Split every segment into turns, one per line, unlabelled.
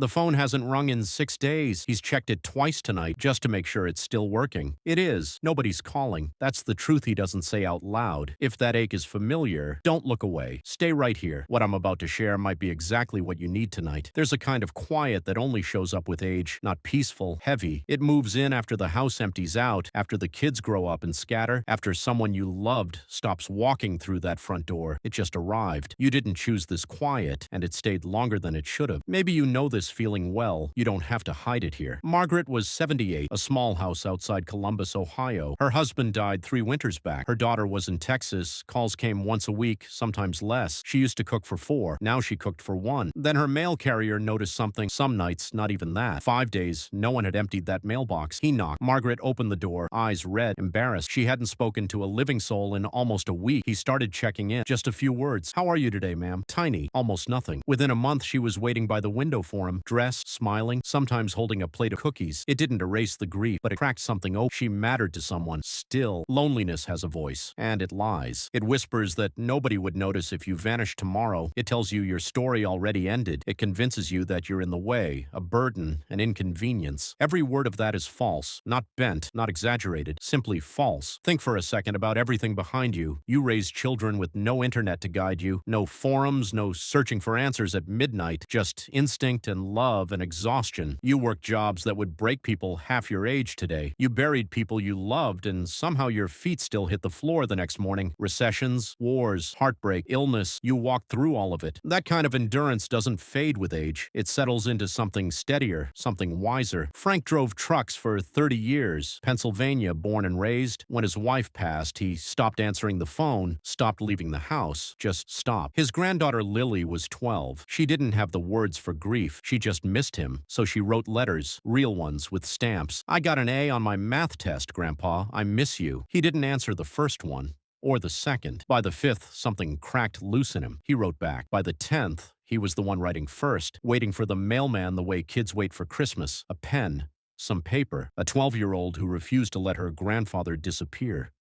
The phone hasn't rung in 6 days. He's checked it twice tonight just to make sure it's still working. It is. Nobody's calling. That's the truth he doesn't say out loud. If that ache is familiar, don't look away. Stay right here. What I'm about to share might be exactly what you need tonight. There's a kind of quiet that only shows up with age, not peaceful, heavy. It moves in after the house empties out, after the kids grow up and scatter, after someone you loved stops walking through that front door. It just arrived. You didn't choose this quiet, and it stayed longer than it should have. Maybe you know this feeling well. You don't have to hide it here. Margaret was 78, a small house outside Columbus, Ohio. Her husband died 3 winters back. Her daughter was in Texas. Calls came once a week, sometimes less. She used to cook for 4. Now she cooked for 1. Then her mail carrier noticed something. Some nights, not even that. 5 days, no one had emptied that mailbox. He knocked. Margaret opened the door, eyes red, embarrassed. She hadn't spoken to a living soul in almost a week. He started checking in. Just a few words. "How are you today, ma'am?" Tiny. Almost nothing. Within a month, she was waiting by the window for him, dressed, smiling, sometimes holding a plate of cookies. It didn't erase the grief, but it cracked something open. She mattered to someone. Still, loneliness has a voice, and it lies. It whispers that nobody would notice if you vanished tomorrow. It tells you your story already ended. It convinces you that you're in the way, a burden, an inconvenience. Every word of that is false, not bent, not exaggerated, simply false. Think for a second about everything behind you. You raised children with no internet to guide you, no forums, no searching for answers at midnight, just instinct and love and exhaustion. You worked jobs that would break people half your age today. You buried people you loved, and somehow your feet still hit the floor the next morning. Recessions, wars, heartbreak, illness. You walked through all of it. That kind of endurance doesn't fade with age. It settles into something steadier, something wiser. Frank drove trucks for 30 years. Pennsylvania, born and raised. When his wife passed, he stopped answering the phone, stopped leaving the house, just stopped. His granddaughter Lily was 12. She didn't have the words for grief. She just missed him. So she wrote letters, real ones with stamps. "I got an A on my math test, Grandpa. I miss you." He didn't answer the first one. Or the second. By the 5th, something cracked loose in him. He wrote back. By the 10th, he was the one writing first, waiting for the mailman the way kids wait for Christmas. A pen, some paper, a 12-year-old who refused to let her grandfather disappear.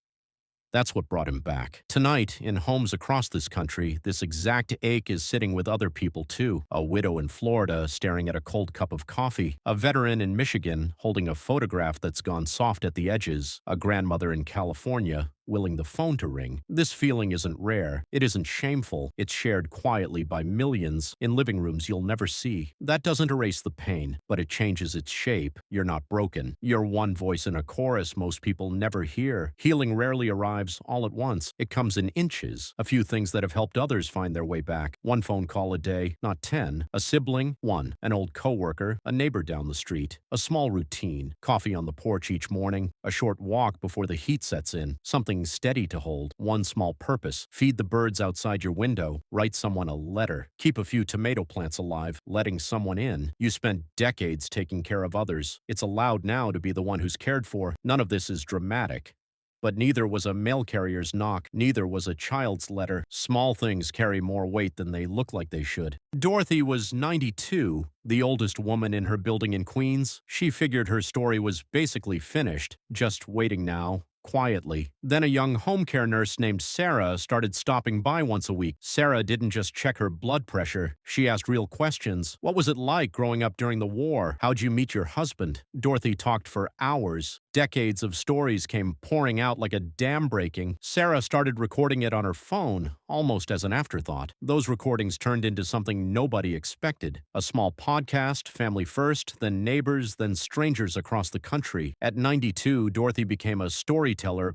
That's what brought him back. Tonight, in homes across this country, this exact ache is sitting with other people too. A widow in Florida staring at a cold cup of coffee. A veteran in Michigan holding a photograph that's gone soft at the edges. A grandmother in California willing the phone to ring. This feeling isn't rare. It isn't shameful. It's shared quietly by millions in living rooms you'll never see. That doesn't erase the pain, but it changes its shape. You're not broken. You're one voice in a chorus most people never hear. Healing rarely arrives all at once. It comes in inches. A few things that have helped others find their way back. 1 phone call a day, not 10. A sibling, 1. An old coworker, a neighbor down the street. A small routine. Coffee on the porch each morning. A short walk before the heat sets in. Something steady to hold. One small purpose. Feed the birds outside your window. Write someone a letter. Keep a few tomato plants alive. Letting someone in. You spent decades taking care of others. It's allowed now to be the one who's cared for. None of this is dramatic. But neither was a mail carrier's knock. Neither was a child's letter. Small things carry more weight than they look like they should. Dorothy was 92, the oldest woman in her building in Queens. She figured her story was basically finished, just waiting now. Quietly. Then a young home care nurse named Sarah started stopping by once a week. Sarah didn't just check her blood pressure. She asked real questions. What was it like growing up during the war? How'd you meet your husband? Dorothy talked for hours. Decades of stories came pouring out like a dam breaking. Sarah started recording it on her phone, almost as an afterthought. Those recordings turned into something nobody expected. A small podcast, family first, then neighbors, then strangers across the country. At 92, Dorothy became a storyteller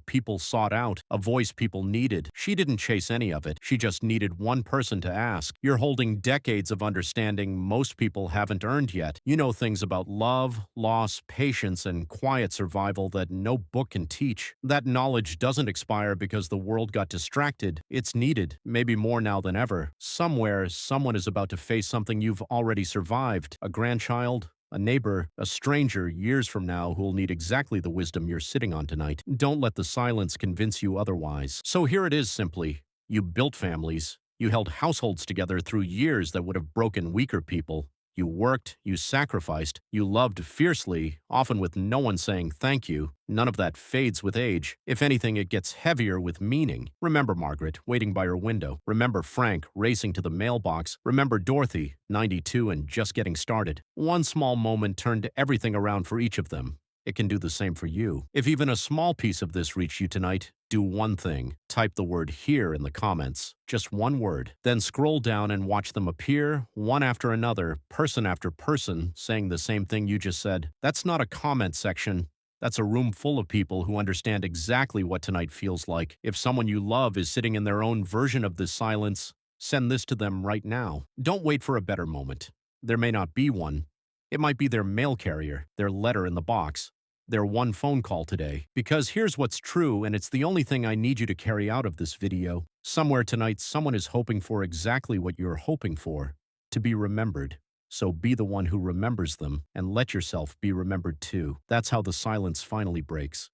people sought out, a voice people needed. She didn't chase any of it. She just needed one person to ask. You're holding decades of understanding most people haven't earned yet. You know things about love, loss, patience, and quiet survival that no book can teach. That knowledge doesn't expire because the world got distracted. It's needed, maybe more now than ever. Somewhere, someone is about to face something you've already survived. A grandchild, a neighbor, a stranger years from now who'll need exactly the wisdom you're sitting on tonight. Don't let the silence convince you otherwise. So here it is simply. You built families. You held households together through years that would have broken weaker people. You worked, you sacrificed, you loved fiercely, often with no one saying thank you. None of that fades with age. If anything, it gets heavier with meaning. Remember Margaret, waiting by her window. Remember Frank, racing to the mailbox. Remember Dorothy, 92 and just getting started. One small moment turned everything around for each of them. It can do the same for you. If even a small piece of this reached you tonight, do one thing. Type the word "here" in the comments. Just one word. Then scroll down and watch them appear, one after another, person after person, saying the same thing you just said. That's not a comment section. That's a room full of people who understand exactly what tonight feels like. If someone you love is sitting in their own version of this silence, send this to them right now. Don't wait for a better moment. There may not be one. It might be their mail carrier, their letter in the box, their one phone call today. Because here's what's true, and it's the only thing I need you to carry out of this video. Somewhere tonight, someone is hoping for exactly what you're hoping for, to be remembered. So be the one who remembers them, and let yourself be remembered too. That's how the silence finally breaks.